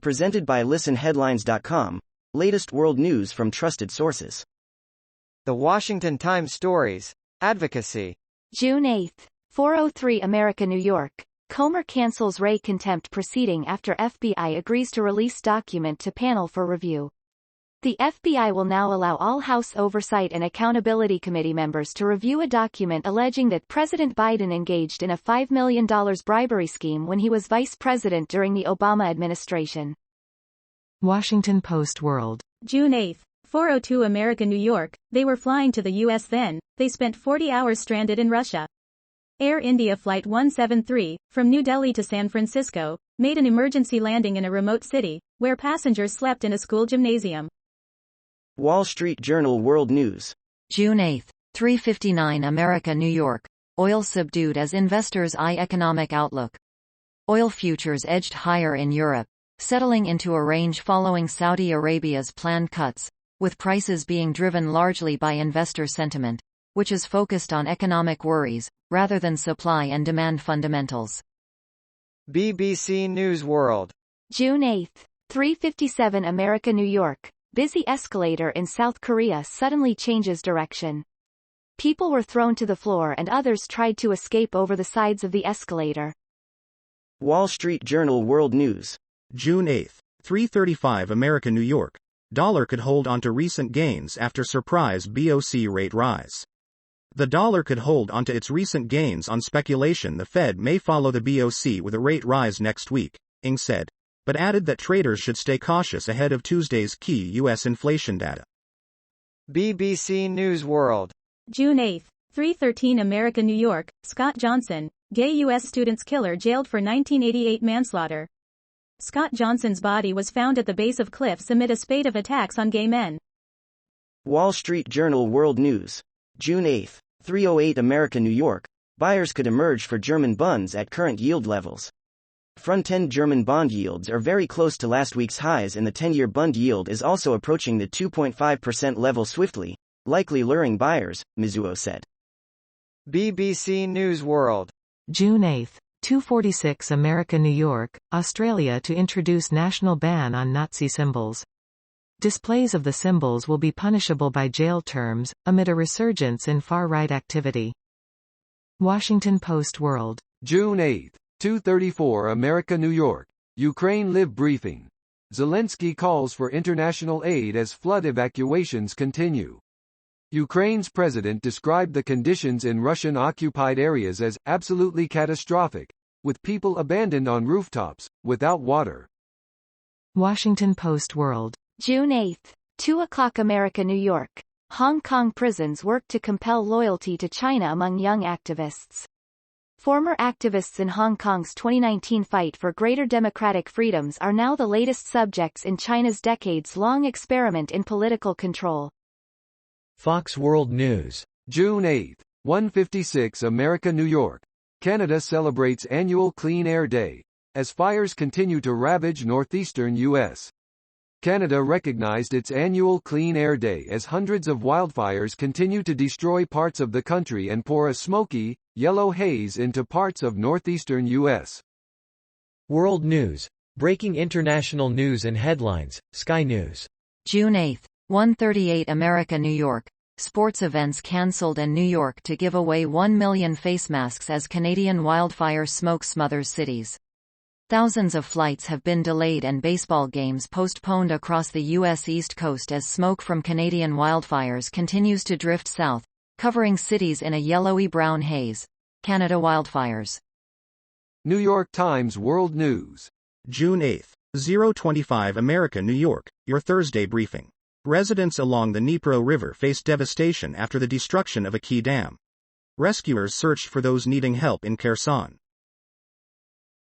Presented by listenheadlines.com, latest world news from trusted sources. The Washington Times stories. Advocacy. June 8, 4:03 America, New York. Comer cancels Wray contempt proceeding after FBI agrees to release document to panel for review. The FBI will now allow all House Oversight and Accountability Committee members to review a document alleging that President Biden engaged in a $5 million bribery scheme when he was vice president during the Obama administration. Washington Post World. June 8, 4:02 America, New York. They were flying to the U.S. then. They spent 40 hours stranded in Russia. Air India Flight 173, from New Delhi to San Francisco, made an emergency landing in a remote city, where passengers slept in a school gymnasium. Wall Street Journal World News. June 8, 3:59 America, New York. Oil subdued as investors eye economic outlook. Oil futures edged higher in Europe, settling into a range following Saudi Arabia's planned cuts, with prices being driven largely by investor sentiment, which is focused on economic worries, rather than supply and demand fundamentals. BBC News World. June 8, 3:57 America, New York. Busy escalator in South Korea suddenly changes direction. People were thrown to the floor and others tried to escape over the sides of the escalator. Wall Street Journal World News. June 8, 3:35 America, New York. Dollar could hold onto recent gains after surprise BOC rate rise. The dollar could hold onto its recent gains on speculation the Fed may follow the BOC with a rate rise next week, Ng said, but added that traders should stay cautious ahead of Tuesday's key U.S. inflation data. BBC News World. June 8, 3:13 America, New York. Scott Johnson, gay U.S. student's killer jailed for 1988 manslaughter. Scott Johnson's body was found at the base of cliffs amid a spate of attacks on gay men. Wall Street Journal World News. June 8, 3:08 America, New York. Buyers could emerge for German bonds at current yield levels. Front-end German bond yields are very close to last week's highs and the 10-year bond yield is also approaching the 2.5% level swiftly, likely luring buyers, Mizuho said. BBC News World. June 8, 2:46 America, New York. Australia to introduce national ban on Nazi symbols. Displays of the symbols will be punishable by jail terms, amid a resurgence in far-right activity. Washington Post World. June 8, 2:34 America, New York. Ukraine Live briefing. Zelensky calls for international aid as flood evacuations continue. Ukraine's president described the conditions in Russian-occupied areas as absolutely catastrophic, with people abandoned on rooftops, without water. Washington Post World. June 8, 2:00 America, New York. Hong Kong prisons work to compel loyalty to China among young activists. Former activists in Hong Kong's 2019 fight for greater democratic freedoms are now the latest subjects in China's decades-long experiment in political control. Fox World News. June 8, 1:56 America, New York. Canada celebrates annual Clean Air Day, as fires continue to ravage northeastern U.S. Canada recognized its annual Clean Air Day as hundreds of wildfires continue to destroy parts of the country and pour a smoky, yellow haze into parts of northeastern U.S. World News. Breaking international news and headlines. Sky News. June 8, 1:38 America, New York. Sports events cancelled and New York to give away 1 million face masks as Canadian wildfire smoke smothers cities. Thousands of flights have been delayed and baseball games postponed across the U.S. East Coast as smoke from Canadian wildfires continues to drift south, covering cities in a yellowy-brown haze. Canada wildfires. New York Times World News. June 8, 0:25 America, New York. Your Thursday briefing. Residents along the Dnipro River faced devastation after the destruction of a key dam. Rescuers searched for those needing help in Kherson.